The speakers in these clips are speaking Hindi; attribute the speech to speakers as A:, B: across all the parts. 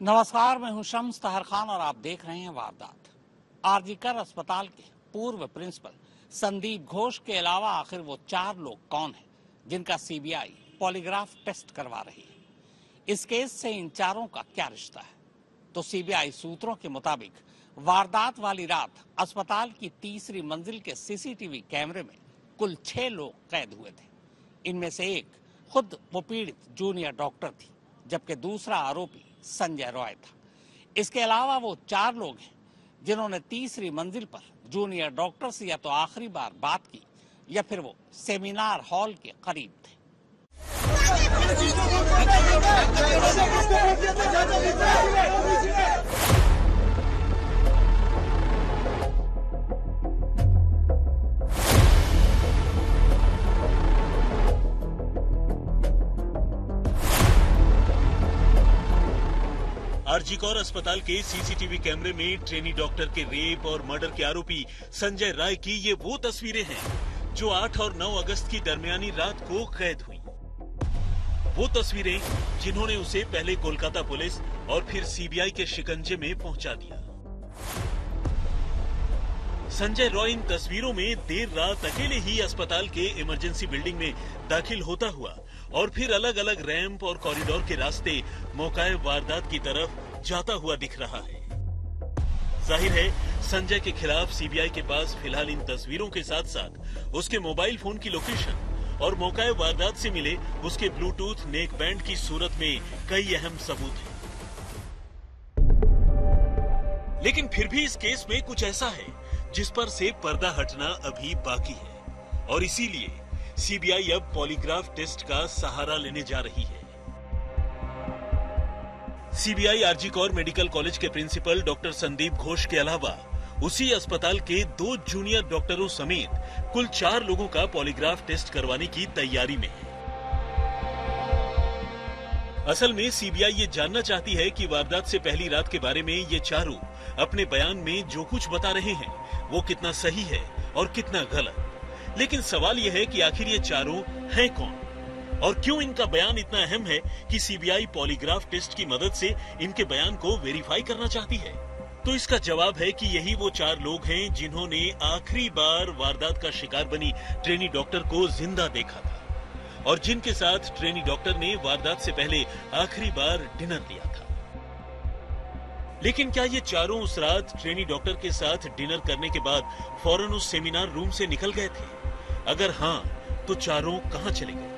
A: नमस्कार, मैं हूं शम्स तहर खान और आप देख रहे हैं वारदात। आरजीकर अस्पताल के पूर्व प्रिंसिपल संदीप घोष के अलावा आखिर वो 4 लोग कौन हैं जिनका सीबीआई पॉलीग्राफ टेस्ट करवा रही है? इस केस से इन चारों का क्या रिश्ता है? तो सीबीआई सूत्रों के मुताबिक वारदात वाली रात अस्पताल की तीसरी मंजिल के सीसीटीवी कैमरे में कुल 6 लोग कैद हुए थे। इनमें से एक खुद वो पीड़ित जूनियर डॉक्टर थी, जबकि दूसरा आरोपी संजय रॉय था। इसके अलावा वो 4 लोग हैं जिन्होंने तीसरी मंजिल पर जूनियर डॉक्टर से या तो आखिरी बार बात की या फिर वो सेमिनार हॉल के करीब थे।
B: आरजीकर अस्पताल के सीसीटीवी कैमरे में ट्रेनी डॉक्टर के रेप और मर्डर के आरोपी संजय राय की ये वो तस्वीरें हैं जो 8 और 9 अगस्त की दरमियानी रात को कैद हुई। वो तस्वीरें जिन्होंने उसे पहले कोलकाता पुलिस और फिर सीबीआई के शिकंजे में पहुंचा दिया। संजय रॉय इन तस्वीरों में देर रात अकेले ही अस्पताल के इमरजेंसी बिल्डिंग में दाखिल होता हुआ और फिर अलग अलग रैंप और कॉरिडोर के रास्ते मौकाए वारदात की तरफ जाता हुआ दिख रहा है। जाहिर है संजय के खिलाफ सीबीआई के पास फिलहाल इन तस्वीरों के साथ साथ उसके मोबाइल फोन की लोकेशन और मौकाए वारदात से मिले उसके ब्लूटूथ नेक बैंड की सूरत में कई अहम सबूत हैं। लेकिन फिर भी इस केस में कुछ ऐसा है जिस पर से पर्दा हटना अभी बाकी है और इसीलिए सीबीआई अब पॉलीग्राफ टेस्ट का सहारा लेने जा रही है। सीबीआई आरजीकर मेडिकल कॉलेज के प्रिंसिपल डॉक्टर संदीप घोष के अलावा उसी अस्पताल के 2 जूनियर डॉक्टरों समेत कुल 4 लोगों का पॉलीग्राफ टेस्ट करवाने की तैयारी में है। असल में सीबीआई ये जानना चाहती है कि वारदात से पहली रात के बारे में ये चारों अपने बयान में जो कुछ बता रहे हैं वो कितना सही है और कितना गलत। लेकिन सवाल यह है कि आखिर ये चारों हैं कौन और क्यों इनका बयान इतना अहम है कि सीबीआई पॉलीग्राफ टेस्ट की मदद से इनके बयान को वेरीफाई करना चाहती है। तो इसका जवाब है कि यही वो 4 लोग हैं जिन्होंने आखिरी बार वारदात का शिकार बनी ट्रेनी डॉक्टर को जिंदा देखा था और जिनके साथ ट्रेनी डॉक्टर ने वारदात से पहले आखिरी बार डिनर लिया था। लेकिन क्या ये चारों उस रात ट्रेनी डॉक्टर के साथ डिनर करने के बाद फौरन उस सेमिनार रूम से निकल गए थे? अगर हाँ, तो चारों कहां चले गए?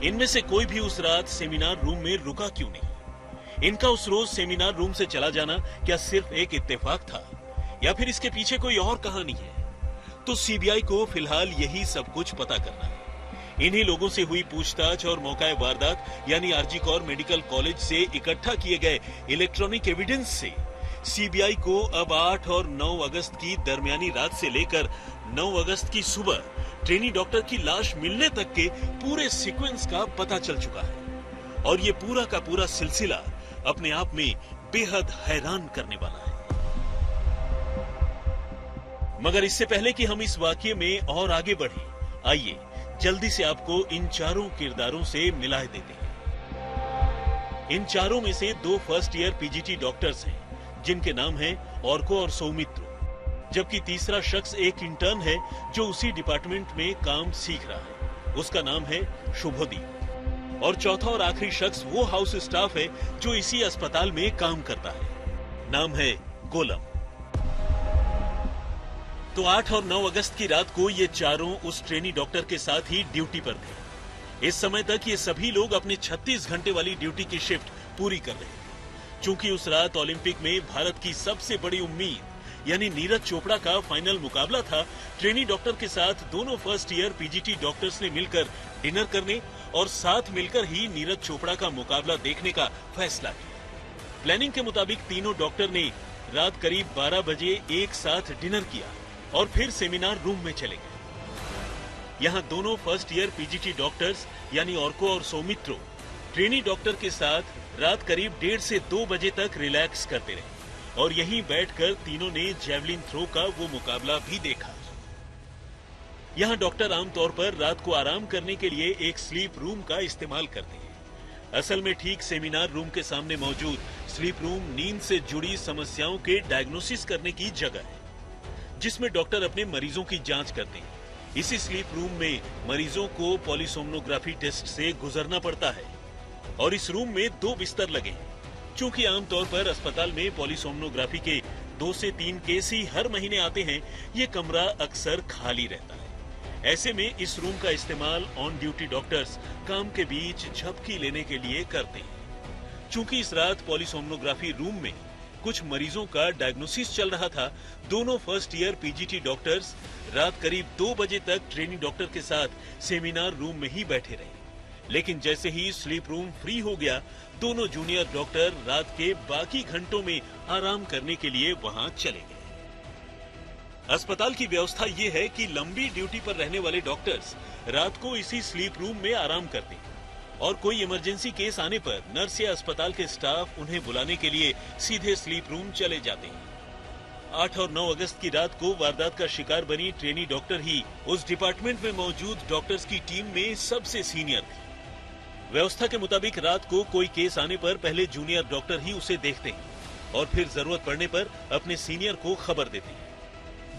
B: इनमें से कोई भी उस रात सेमिनार रूम में रुका क्यों नहीं? इनका उस रोज सेमिनार रूम से चला जाना क्या सिर्फ एक इत्तेफाक था या फिर इसके पीछे कोई और कहानी है? तो सीबीआई को फिलहाल यही सब कुछ पता करना है। इन्हीं लोगों से हुई पूछताछ और मौकाए वारदात यानी आरजीकर मेडिकल कॉलेज से इकट्ठा किए गए इलेक्ट्रॉनिक एविडेंस से सीबीआई को अब 8 और 9 अगस्त की दरमियानी रात से लेकर 9 अगस्त की सुबह ट्रेनी डॉक्टर की लाश मिलने तक के पूरे सीक्वेंस का पता चल चुका है और ये पूरा का पूरा सिलसिला अपने आप में बेहद हैरान करने वाला है। मगर इससे पहले कि हम इस वाकये में और आगे बढ़े, आइए जल्दी से आपको इन चारों किरदारों से मिलाए देते हैं। इन चारों में से 2 फर्स्ट ईयर पीजीटी डॉक्टर्स हैं जिनके नाम हैं ऑर्को और सौमित्र, जबकि तीसरा शख्स एक इंटर्न है जो उसी डिपार्टमेंट में काम सीख रहा है, उसका नाम है शुभदीप। और चौथा और आखिरी शख्स वो हाउस स्टाफ है जो इसी अस्पताल में काम करता है, नाम है गोलम। तो 8 और 9 अगस्त की रात को ये चारों उस ट्रेनी डॉक्टर के साथ ही ड्यूटी पर थे। इस समय तक ये सभी लोग अपनी 36 घंटे वाली ड्यूटी की शिफ्ट पूरी कर रहे थे। चूंकि उस रात ओलंपिक में भारत की सबसे बड़ी उम्मीद यानी नीरज चोपड़ा का फाइनल मुकाबला था, ट्रेनी डॉक्टर के साथ दोनों फर्स्ट ईयर पीजीटी डॉक्टर्स ने मिलकर डिनर करने और साथ मिलकर ही नीरज चोपड़ा का मुकाबला देखने का फैसला किया। प्लानिंग के मुताबिक तीनों डॉक्टर ने रात करीब 12 बजे एक साथ डिनर किया और फिर सेमिनार रूम में चले गए। यहाँ दोनों फर्स्ट ईयर पीजीटी डॉक्टर्स यानी ऑर्को और सौमित्रो ट्रेनी डॉक्टर के साथ रात करीब 1:30 से 2 बजे तक रिलैक्स करते रहे और यहीं बैठकर तीनों ने जैवलिन थ्रो का वो मुकाबला भी देखा। यहाँ डॉक्टर आमतौर पर रात को आराम करने के लिए एक स्लीप रूम का इस्तेमाल करते हैं। असल में ठीक सेमिनार रूम के सामने मौजूद स्लीप रूम नींद से जुड़ी समस्याओं के डायग्नोसिस करने की जगह है, जिसमें डॉक्टर अपने मरीजों की जांच करते हैं। इसी स्लीप रूम में मरीजों को पॉलीसोमनोग्राफी टेस्ट से गुजरना पड़ता है और इस रूम में 2 बिस्तर लगे हैं। चूंकि आमतौर पर अस्पताल में पॉलीसोमनोग्राफी के 2 से 3 केस ही हर महीने आते हैं, ये कमरा अक्सर खाली रहता है। ऐसे में इस रूम का इस्तेमाल ऑन ड्यूटी डॉक्टर्स काम के बीच झपकी लेने के लिए करते हैं। चूंकि इस रात पॉलीसोमनोग्राफी रूम में कुछ मरीजों का डायग्नोसिस चल रहा था, दोनों फर्स्ट ईयर पीजीटी डॉक्टर्स रात करीब 2 बजे तक ट्रेनी डॉक्टर के साथ सेमिनार रूम में ही बैठे रहे। लेकिन जैसे ही स्लीप रूम फ्री हो गया, दोनों जूनियर डॉक्टर रात के बाकी घंटों में आराम करने के लिए वहां चले गए। अस्पताल की व्यवस्था ये है कि लंबी ड्यूटी पर रहने वाले डॉक्टर्स रात को इसी स्लीप रूम में आराम करते हैं और कोई इमरजेंसी केस आने पर नर्स या अस्पताल के स्टाफ उन्हें बुलाने के लिए सीधे स्लीप रूम चले जाते हैं। 8 और 9 अगस्त की रात को वारदात का शिकार बनी ट्रेनी डॉक्टर ही उस डिपार्टमेंट में मौजूद डॉक्टर्स की टीम में सबसे सीनियर थी। व्यवस्था के मुताबिक रात को कोई केस आने पर पहले जूनियर डॉक्टर ही उसे देखते हैं और फिर जरूरत पड़ने पर अपने सीनियर को खबर देते हैं।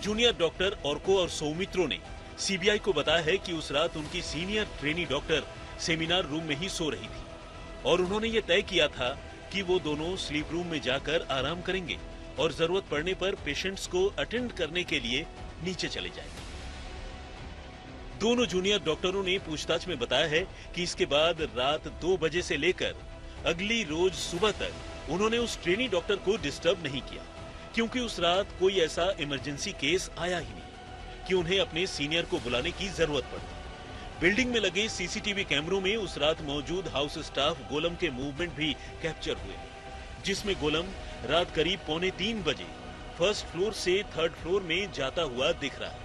B: जूनियर डॉक्टर ऑर्को और सौमित्रो ने सीबीआई को बताया है कि उस रात उनकी senior trainee doctor seminar room में ही सो रही थी और उन्होंने ये तय किया था कि वो दोनों स्लीप रूम में जाकर आराम करेंगे और जरूरत पड़ने पर पेशेंट्स को अटेंड करने के लिए नीचे चले जाएंगे। दोनों जूनियर डॉक्टरों ने पूछताछ में बताया है कि इसके बाद रात 2 बजे से लेकर अगली रोज सुबह तक उन्होंने उस ट्रेनी डॉक्टर को डिस्टर्ब नहीं किया, क्योंकि उस रात कोई ऐसा इमरजेंसी केस आया ही नहीं कि उन्हें अपने सीनियर को बुलाने की जरूरत पड़ती। बिल्डिंग में लगे सीसीटीवी कैमरों में उस रात मौजूद हाउस स्टाफ गोलम के मूवमेंट भी कैप्चर हुए, जिसमें गोलम रात करीब 2:45 बजे फर्स्ट फ्लोर से 3rd फ्लोर में जाता हुआ दिख रहा है।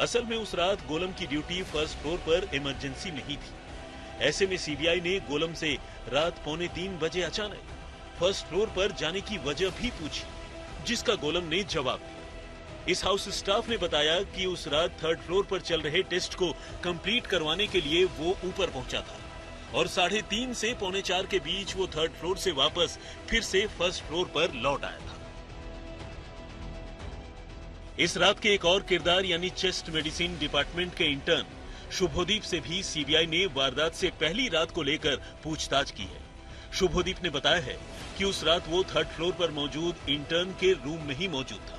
B: असल में उस रात गोलम की ड्यूटी फर्स्ट फ्लोर पर इमरजेंसी नहीं थी। ऐसे में सीबीआई ने गोलम से रात 2:45 बजे अचानक फर्स्ट फ्लोर पर जाने की वजह भी पूछी, जिसका गोलम ने जवाब दिया। इस हाउस स्टाफ ने बताया कि उस रात 3rd फ्लोर पर चल रहे टेस्ट को कंप्लीट करवाने के लिए वो ऊपर पहुंचा था और 3:30 से 3:45 के बीच वो 3rd फ्लोर से वापस फिर से फर्स्ट फ्लोर पर लौट आया था। इस रात के एक और किरदार यानी चेस्ट मेडिसिन डिपार्टमेंट के इंटर्न शुभोदीप से भी सीबीआई ने वारदात से पहली रात को लेकर पूछताछ की है। शुभोदीप ने बताया है कि उस रात वो 3rd फ्लोर पर मौजूद इंटर्न के रूम में ही मौजूद था।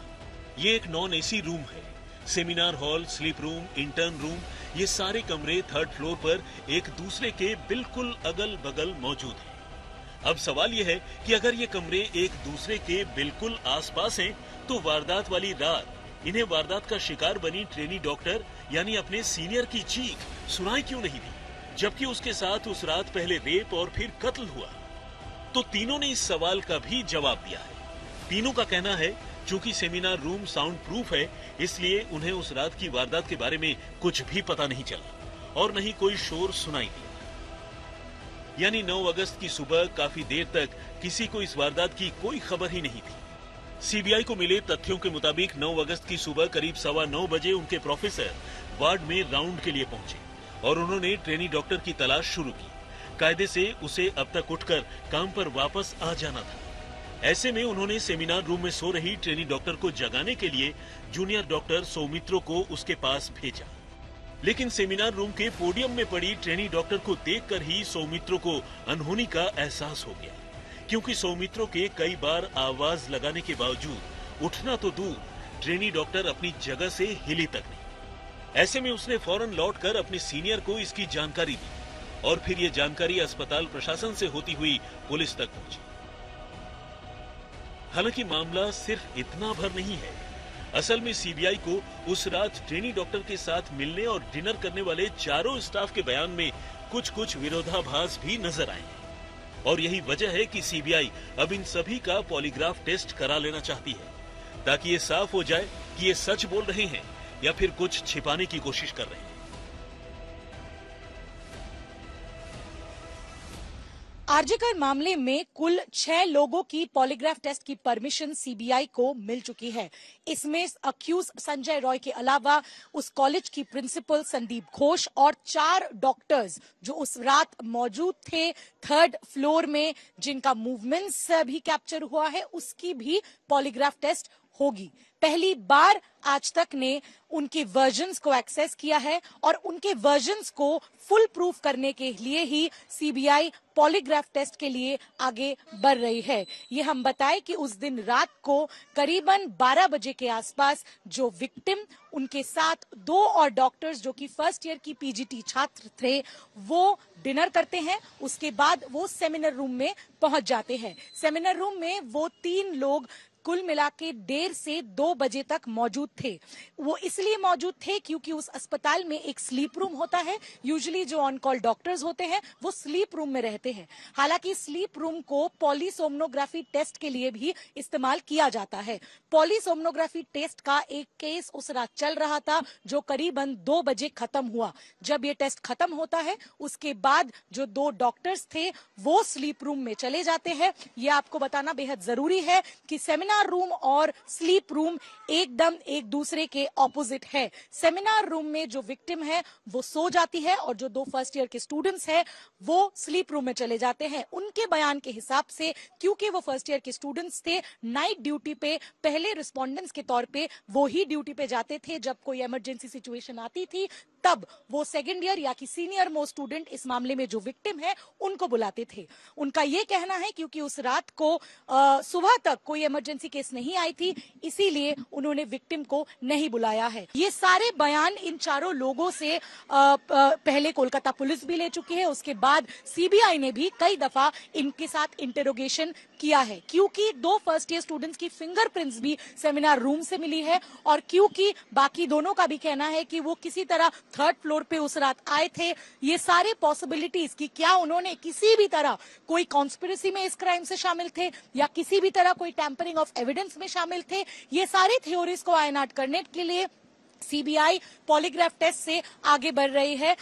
B: ये एक नॉन एसी रूम है। Seminar hall, sleep room, intern room, ये सारे कमरे 3rd फ्लोर पर एक दूसरे के बिल्कुल अगल बगल मौजूद हैं। अब सवाल यह है कि अगर ये कमरे एक दूसरे के बिल्कुल आसपास हैं, तो वारदात वाली रात इन्हें वारदात का शिकार बनी ट्रेनी डॉक्टर यानी अपने सीनियर की चीख सुनाई क्यों नहीं दी, जबकि उसके साथ उस रात पहले रेप और फिर कत्ल हुआ? तो तीनों ने इस सवाल का भी जवाब दिया है। तीनों का कहना है चूंकि सेमिनार रूम साउंड प्रूफ है, इसलिए उन्हें उस रात की वारदात के बारे में कुछ भी पता नहीं चला और न ही कोई शोर सुनाई दिया। यानी 9 अगस्त की सुबह काफी देर तक किसी को इस वारदात की कोई खबर ही नहीं थी। सीबीआई को मिले तथ्यों के मुताबिक 9 अगस्त की सुबह करीब 9:15 बजे उनके प्रोफेसर वार्ड में राउंड के लिए पहुंचे और उन्होंने ट्रेनी डॉक्टर की तलाश शुरू की। कायदे से उसे अब तक उठकर काम पर वापस आ जाना था। ऐसे में उन्होंने सेमिनार रूम में सो रही ट्रेनी डॉक्टर को जगाने के लिए जूनियर डॉक्टर सौमित्रो को उसके पास भेजा। लेकिन सेमिनार रूम के पोडियम में पड़ी ट्रेनी डॉक्टर को देखकर ही सौमित्रो को अनहोनी का एहसास हो गया, क्योंकि सौमित्रो के कई बार आवाज लगाने के बावजूद उठना तो दूर, ट्रेनी डॉक्टर अपनी जगह से हिली तक नहीं। ऐसे में उसने फौरन लौटकर अपने सीनियर को इसकी जानकारी दी और फिर ये जानकारी अस्पताल प्रशासन से होती हुई पुलिस तक पहुंची। हालांकि मामला सिर्फ इतना भर नहीं है। असल में सीबीआई को उस रात ट्रेनी डॉक्टर के साथ मिलने और डिनर करने वाले चारों स्टाफ के बयान में कुछ विरोधाभास भी नजर आए हैं और यही वजह है कि सीबीआई अब इन सभी का पॉलीग्राफ टेस्ट करा लेना चाहती है, ताकि ये साफ हो जाए कि ये सच बोल रहे हैं या फिर कुछ छिपाने की कोशिश कर रहे हैं।
C: आरजीकर मामले में कुल 6 लोगों की पॉलीग्राफ टेस्ट की परमिशन सीबीआई को मिल चुकी है। इसमें अक्यूज संजय रॉय के अलावा उस कॉलेज की प्रिंसिपल संदीप घोष और 4 डॉक्टर्स जो उस रात मौजूद थे 3rd फ्लोर में, जिनका मूवमेंट्स भी कैप्चर हुआ है, उसकी भी पॉलीग्राफ टेस्ट होगी। पहली बार आज तक ने उनके वर्जन्स को एक्सेस किया है और उनके वर्जन्स को फुल प्रूफ करने के लिए ही सीबीआई पॉलीग्राफ टेस्ट के लिए आगे बढ़ रही है। ये हम बताएं कि उस दिन रात को करीबन 12 बजे के आसपास जो विक्टिम, उनके साथ 2 और डॉक्टर्स जो कि फर्स्ट ईयर की पीजीटी छात्र थे, वो डिनर करते हैं। उसके बाद वो सेमिनार रूम में पहुंच जाते हैं। सेमिनार रूम में वो 3 लोग कुल मिला के 1:30 से 2 बजे तक मौजूद थे। वो इसलिए मौजूद थे क्योंकि उस अस्पताल में एक स्लीप रूम होता है। यूजुअली जो ऑन कॉल डॉक्टर्स होते हैं वो स्लीप रूम में रहते हैं। हालांकि स्लीप रूम को पॉलीसोमनोग्राफी टेस्ट के लिए भी इस्तेमाल किया जाता है। पॉलीसोमनोग्राफी टेस्ट का एक केस उस रात चल रहा था जो करीबन 2 बजे खत्म हुआ। जब ये टेस्ट खत्म होता है उसके बाद जो 2 डॉक्टर्स थे वो स्लीप रूम में चले जाते हैं। ये आपको बताना बेहद जरूरी है कि सेमिनार रूम और स्लीप रूम एकदम एक दूसरे के ऑपोजिट है। सेमिनार रूम में जो विक्टिम है वो सो जाती है और जो 2 फर्स्ट ईयर के स्टूडेंट्स हैं वो स्लीप रूम में चले जाते हैं। उनके बयान के हिसाब से क्योंकि वो फर्स्ट ईयर के स्टूडेंट्स थे, नाइट ड्यूटी पे पहले रिस्पोंडेंट्स के तौर पे वो ही ड्यूटी पे जाते थे। जब कोई इमरजेंसी सिचुएशन आती थी तब वो सेकेंड ईयर या कि सीनियर मोस्ट स्टूडेंट, इस मामले में जो विक्टिम है, उनको बुलाते थे। उनका ये कहना है क्योंकि उस रात को सुबह तक कोई इमरजेंसी केस नहीं आई थी, इसीलिए उन्होंने विक्टिम को नहीं बुलाया है। ये सारे बयान इन 4 लोगों से पहले कोलकाता पुलिस भी ले चुकी है। उसके बाद सीबीआई ने भी कई दफा इनके साथ इंटरोगेशन किया है। क्योंकि 2 फर्स्ट ईयर स्टूडेंट्स की फिंगरप्रिंट्स भी सेमिनार रूम से मिली है और क्योंकि बाकी दोनों का भी कहना है कि वो किसी तरह 3rd फ्लोर पे उस रात आए थे, ये सारे पॉसिबिलिटीज कि क्या उन्होंने किसी भी तरह कोई कॉन्स्पिरेसी में इस क्राइम से शामिल थे या किसी भी तरह कोई टैंपरिंग ऑफ एविडेंस में शामिल थे, ये सारे थ्योरीज को आयन आउट करने के लिए सीबीआई पॉलीग्राफ टेस्ट से आगे बढ़ रही है।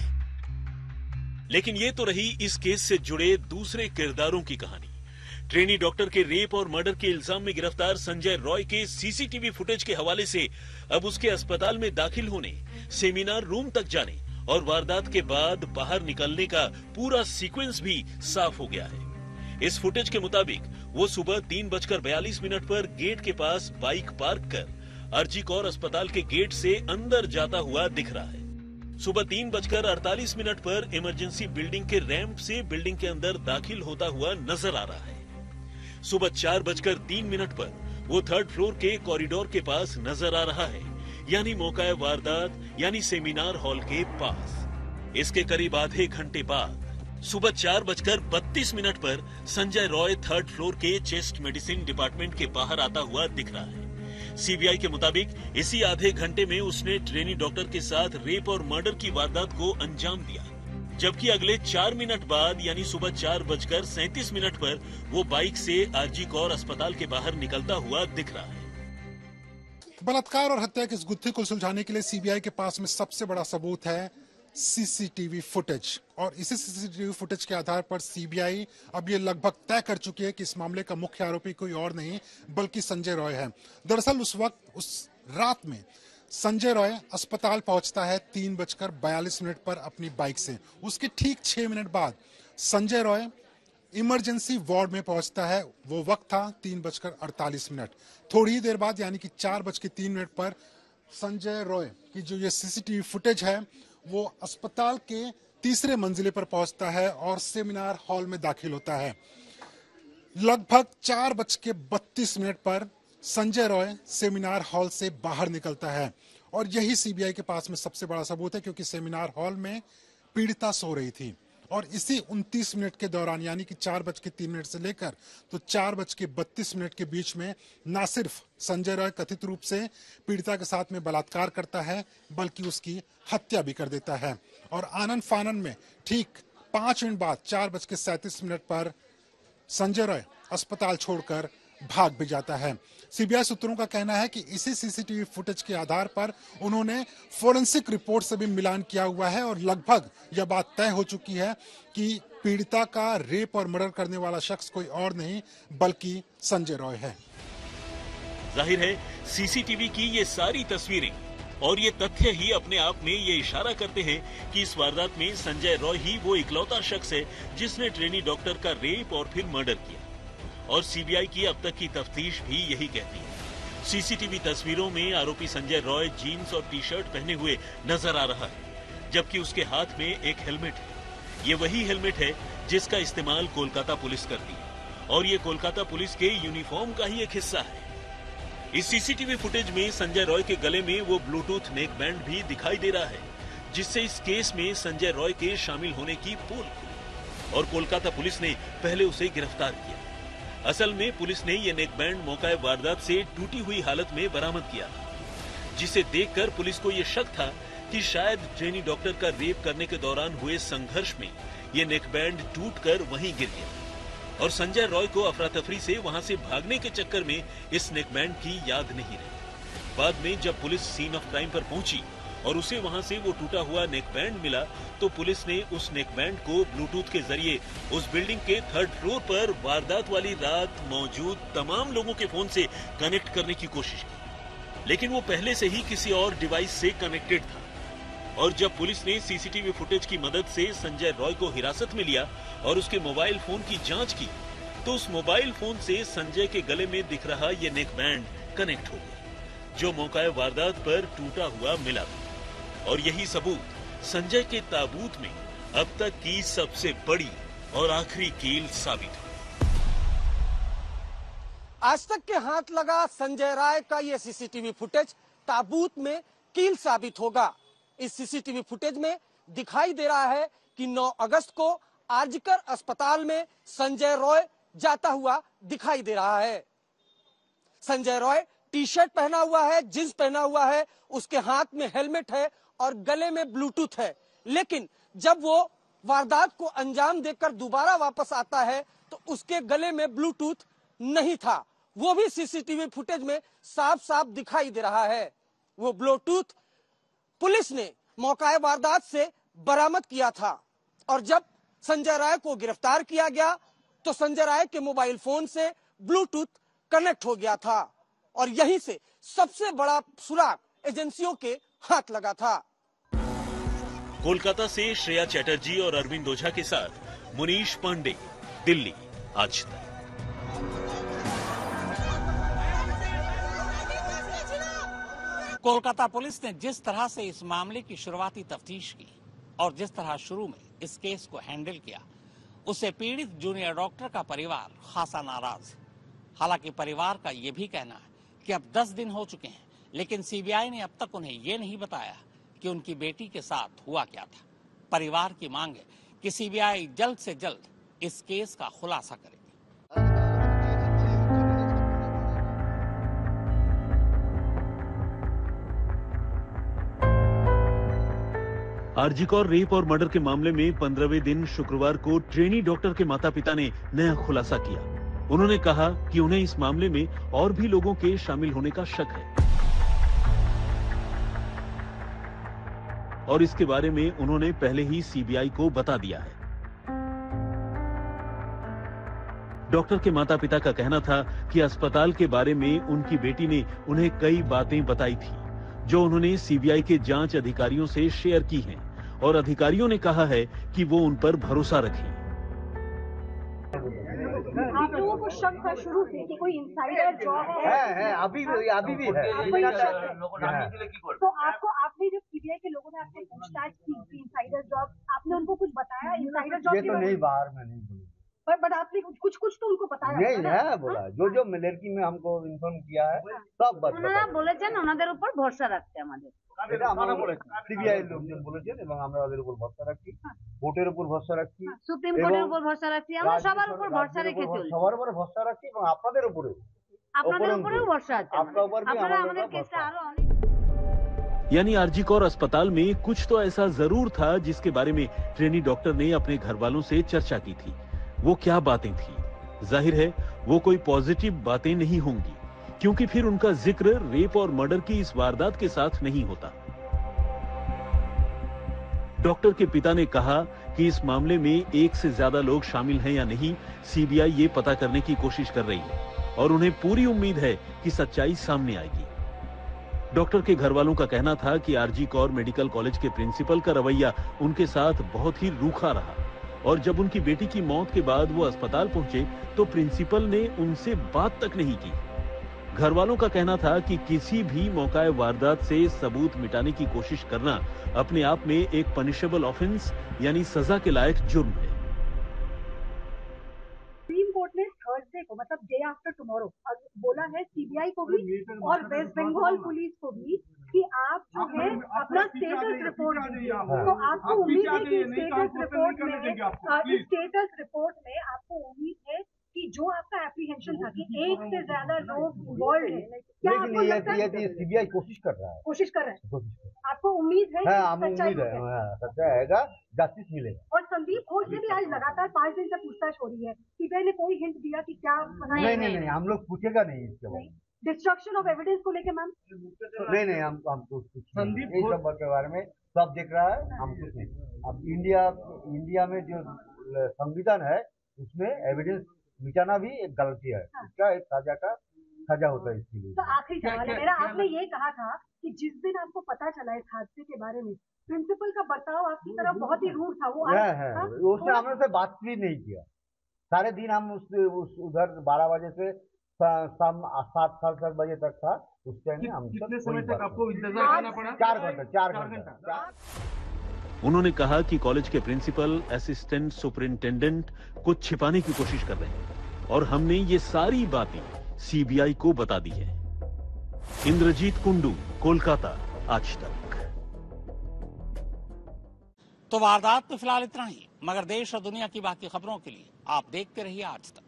B: लेकिन ये तो रही इस केस से जुड़े दूसरे किरदारों की कहानी। ट्रेनी डॉक्टर के रेप और मर्डर के इल्जाम में गिरफ्तार संजय रॉय के सीसीटीवी फुटेज के हवाले से अब उसके अस्पताल में दाखिल होने, सेमिनार रूम तक जाने और वारदात के बाद बाहर निकलने का पूरा सीक्वेंस भी साफ हो गया है। इस फुटेज के मुताबिक वो सुबह 3:42 पर गेट के पास बाइक पार्क कर आरजी कौर अस्पताल के गेट से अंदर जाता हुआ दिख रहा है। सुबह 3:48 पर इमरजेंसी बिल्डिंग के रैंप से बिल्डिंग के अंदर दाखिल होता हुआ नजर आ रहा है। सुबह 4:03 पर वो 3rd फ्लोर के कॉरिडोर के पास नजर आ रहा है, यानी मौका वारदात यानी सेमिनार हॉल के पास। इसके करीब आधे घंटे बाद सुबह 4:32 पर संजय रॉय 3rd फ्लोर के चेस्ट मेडिसिन डिपार्टमेंट के बाहर आता हुआ दिख रहा है। सीबीआई के मुताबिक इसी आधे घंटे में उसने ट्रेनी डॉक्टर के साथ रेप और मर्डर की वारदात को अंजाम दिया, जबकि अगले 4 मिनट बाद यानी सुबह 4:37 पर वो बाइक से आरजी कौर अस्पताल के बाहर निकलता हुआ दिख रहा है।
D: बलात्कार और हत्या के इस गुत्थे को सुलझाने के लिए सीबीआई के पास में सबसे बड़ा सबूत है सीसीटीवी फुटेज, और इसी सीसीटीवी फुटेज के आधार पर सीबीआई अब ये लगभग तय कर चुकी है कि इस मामले का मुख्य आरोपी कोई और नहीं बल्कि संजय रॉय है। दरअसल उस वक्त, उस रात में संजय रॉय अस्पताल पहुंचता है 3:42 पर अपनी बाइक से। उसके ठीक 6 मिनट बाद संजय रॉय इमरजेंसी वार्ड में पहुंचता है। वो वक्त था 3:48। थोड़ी ही देर बाद यानी कि 4:03 पर संजय रॉय की जो ये सीसीटीवी फुटेज है वो अस्पताल के 3रे मंजिले पर पहुंचता है और सेमिनार हॉल में दाखिल होता है। लगभग 4:32 पर संजय रॉय सेमिनार हॉल से बाहर निकलता है और यही सीबीआई के पास में सबसे बड़ा सबूत है, क्योंकि सेमिनार हॉल में पीड़िता सो रही थी और इसी 29 मिनट के दौरान यानी कि 4:03 से लेकर तो 4:32 के बीच में न सिर्फ संजय रॉय कथित रूप से पीड़िता के साथ में बलात्कार करता है बल्कि उसकी हत्या भी कर देता है। और आनन फानन में ठीक 5 मिनट बाद 4:37 पर संजय रॉय अस्पताल छोड़कर भाग भी जाता है। सीबीआई सूत्रों का कहना है कि इसी सीसीटीवी फुटेज के आधार पर उन्होंने फोरेंसिक रिपोर्ट से भी मिलान किया हुआ है और लगभग यह बात तय हो चुकी है कि पीड़िता का रेप और मर्डर करने वाला शख्स कोई और नहीं बल्कि संजय रॉय है।
B: जाहिर है सीसीटीवी की ये सारी तस्वीरें और ये तथ्य ही अपने आप में ये इशारा करते हैं कि इस वारदात में संजय रॉय ही वो इकलौता शख्स है जिसने ट्रेनी डॉक्टर का रेप और फिर मर्डर किया। और सीबीआई की अब तक की तफ्तीश भी यही कहती है। सीसीटीवी तस्वीरों में आरोपी संजय रॉय जीन्स और टी शर्ट पहने हुए नजर आ रहा है, जबकि उसके हाथ में एक हेलमेट है। ये वही हेलमेट है जिसका इस्तेमाल कोलकाता पुलिस करती है और ये कोलकाता पुलिस के यूनिफॉर्म का ही एक हिस्सा है। इस सीसीटीवी फुटेज में संजय रॉय के गले में वो ब्लूटूथ नेक बैंड भी दिखाई दे रहा है, जिससे इस केस में संजय रॉय के शामिल होने की पोल खुली और कोलकाता पुलिस ने पहले उसे गिरफ्तार किया। असल में पुलिस ने ये नेक बैंड मौका वारदात से टूटी हुई हालत में बरामद किया, जिसे देखकर पुलिस को ये शक था कि शायद ट्रेनी डॉक्टर का रेप करने के दौरान हुए संघर्ष में ये नेक बैंड टूटकर वहीं गिर गया और संजय रॉय को अफरा तफरी से वहां से भागने के चक्कर में इस नेक बैंड की याद नहीं रही। बाद में जब पुलिस सीन ऑफ क्राइम पर पहुंची और उसे वहां से वो टूटा हुआ नेक बैंड मिला तो पुलिस ने उस नेक बैंड को ब्लूटूथ के जरिए उस बिल्डिंग के 3rd फ्लोर पर वारदात वाली रात मौजूद तमाम लोगों के फोन से कनेक्ट करने की कोशिश की, लेकिन वो पहले से ही किसी और डिवाइस से कनेक्टेड था। और जब पुलिस ने सीसीटीवी फुटेज की मदद से संजय रॉय को हिरासत में लिया और उसके मोबाइल फोन की जांच की तो उस मोबाइल फोन से संजय के गले में दिख रहा ये नेक बैंड कनेक्ट हो गया, जो मौका वारदात पर टूटा हुआ मिला था। और यही सबूत संजय के ताबूत में अब तक की सबसे बड़ी और आखिरी कील साबित हुई।
E: आज तक के हाथ लगा संजय राय का ये सीसीटीवी फुटेज ताबूत में कील साबित होगा। इस सीसीटीवी फुटेज में दिखाई दे रहा है कि 9 अगस्त को आरजीकर अस्पताल में संजय रॉय जाता हुआ दिखाई दे रहा है। संजय रॉय टी शर्ट पहना हुआ है, जींस पहना हुआ है, उसके हाथ में हेलमेट है और गले में ब्लूटूथ है। लेकिन जब वो वारदात को अंजाम देकर दोबारा वापस आता है तो उसके गले में ब्लूटूथ नहीं था। वो भी सीसीटीवी फुटेज में साफ साफ दिखाई दे रहा है। वो ब्लूटूथ पुलिस ने मौका वारदात से बरामद किया था और जब संजय राय को गिरफ्तार किया गया तो संजय राय के मोबाइल फोन से ब्लूटूथ कनेक्ट हो गया था और यहीं से सबसे बड़ा सुराग एजेंसियों के हाथ लगा था।
B: कोलकाता से श्रेया चैटर्जी और अरविंद ओझा के साथ मुनीश पांडे, दिल्ली, आज तक।
A: कोलकाता पुलिस ने जिस तरह से इस मामले की शुरुआती तफ्तीश की और जिस तरह शुरू में इस केस को हैंडल किया, उससे पीड़ित जूनियर डॉक्टर का परिवार खासा नाराज है। हालांकि परिवार का यह भी कहना है कि अब 10 दिन हो चुके हैं, लेकिन सीबीआई ने अब तक उन्हें ये नहीं बताया कि उनकी बेटी के साथ हुआ क्या था। परिवार की मांग है कि सीबीआई जल्द से जल्द इस केस का खुलासा करे।
B: आरजीकर रेप और मर्डर के मामले में 15वें दिन शुक्रवार को ट्रेनी डॉक्टर के माता पिता ने नया खुलासा किया। उन्होंने कहा कि उन्हें इस मामले में और भी लोगों के शामिल होने का शक है और इसके बारे में उन्होंने पहले ही सीबीआई को बता दिया है। डॉक्टर के माता पिता का कहना था कि अस्पताल के बारे में उनकी बेटी ने उन्हें कई बातें बताई थी जो उन्होंने सीबीआई के जांच अधिकारियों से शेयर की हैं और अधिकारियों ने कहा है कि वो उन पर भरोसा रखें।
F: आप लोगों को शक था शुरू से कि कोई इनसाइडर जॉब है
G: अभी भी है।
F: तो आपने जब सीबीआई के लोगों ने आपसे पूछताछ की इनसाइडर जॉब, आपने उनको कुछ बताया इनसाइडर जॉब?
G: ये तो नहीं, बाहर में नहीं बोली,
F: बट आपने कुछ तो उनको बताया
G: नहीं है बोला। जो लड़की में हमको इन्फॉर्म किया है सब बात
H: ওনারা বলেছেন ওনাদের উপর ভরসা রাখতে আমাদের।
G: এটা আমরা সিবিআই লোকজন বলেছেন এবং আমরা ওদের উপর ভরসা রাখি, কোর্টের উপর ভরসা রাখি,
H: সুপ্রিম কোর্টের উপর ভরসা রাখছি, আমরা সবার উপর ভরসা রেখে চলি।
G: সবার উপর ভরসা রাখি এবং আপনাদের উপরেও
H: ভরসা আছে। আপনারা আমাদের কেসটা আরো অনেক।
B: यानी आरजीकर अस्पताल में कुछ तो ऐसा जरूर था जिसके बारे में ट्रेनी डॉक्टर ने अपने घर वालों से चर्चा की थी। वो क्या बातें थी? जाहिर है वो कोई पॉजिटिव बातें नहीं होंगी, क्योंकि फिर उनका जिक्र रेप और मर्डर की इस वारदात के साथ नहीं होता। डॉक्टर के पिता ने कहा कि इस मामले में एक से ज्यादा लोग शामिल हैं या नहीं, सीबीआई ये पता करने की कोशिश कर रही है और उन्हें पूरी उम्मीद है कि सच्चाई सामने आएगी। डॉक्टर के घर वालों का कहना था कि आरजी कौर मेडिकल कॉलेज के प्रिंसिपल का रवैया उनके साथ बहुत ही रूखा रहा और जब उनकी बेटी की मौत के बाद वो अस्पताल पहुंचे तो प्रिंसिपल ने उनसे बात तक नहीं की। घर वालों का कहना था कि किसी भी मौकाए वारदात से सबूत मिटाने की कोशिश करना अपने आप में एक पनिशेबल ऑफेंस यानी सजा के लायक जुर्म है।
F: सुप्रीम कोर्ट ने थर्सडे को मतलब डे आफ्टर टुमारो बोला है सीबीआई को भी और वेस्ट बंगाल पुलिस को भी कि आप जो है अपना स्टेटस रिपोर्ट दीजिए। तो आपको उम्मीद है कि स्टेटस रिपोर्ट में आपको उम्मीद है कि जो आपका एप्रीहेंशन था कि एक से ज्यादा लोग इन्वॉल्व है, क्या आपको लगता है
G: सीबीआई कोशिश कर रहा है।
F: आपको उम्मीद है कि
G: सच्चाई आएगा, जस्टिस मिलेगा।
F: और संदीप घोष से भी आज लगातार 5 दिन से पूछताछ हो रही है। सीबीआई ने कोई हिंट दिया कि क्या
G: नहीं, हम लोग पूछेगा नहीं इसके बारे में।
F: डिस्ट्रक्शन ऑफ एविडेंस को लेके मैम
G: नहीं, हम कुछ संदीप सब के बारे में सब देख रहा है, हम कुछ नहीं। अब इंडिया में जो संविधान है उसमें एविडेंस मिटाना भी एक गलती है। इसका एक सजा होता है इसके लिए।
F: तो आखिरी सवाल है मेरा, आपने ये कहा था कि जिस दिन आपको पता चला इस हादसे के बारे में प्रिंसिपल का बर्ताव आपकी तरफ बहुत ही रूड था, वो
G: उसने हमसे बात भी नहीं किया। सारे दिन हम उधर 12 बजे से शाम 7 बजे तक था। उस टाइम हम कितने समय तक आपको इंतजार करना पड़ा? 4 घंटा।
B: उन्होंने कहा कि कॉलेज के प्रिंसिपल, असिस्टेंट सुपरिंटेंडेंट कुछ छिपाने की कोशिश कर रहे हैं और हमने ये सारी बातें सीबीआई को बता दी है। इंद्रजीत कुंडू, कोलकाता, आज तक।
A: तो वारदात में फिलहाल इतना ही, मगर देश और दुनिया की बाकी खबरों के लिए आप देखते रहिए आज तक।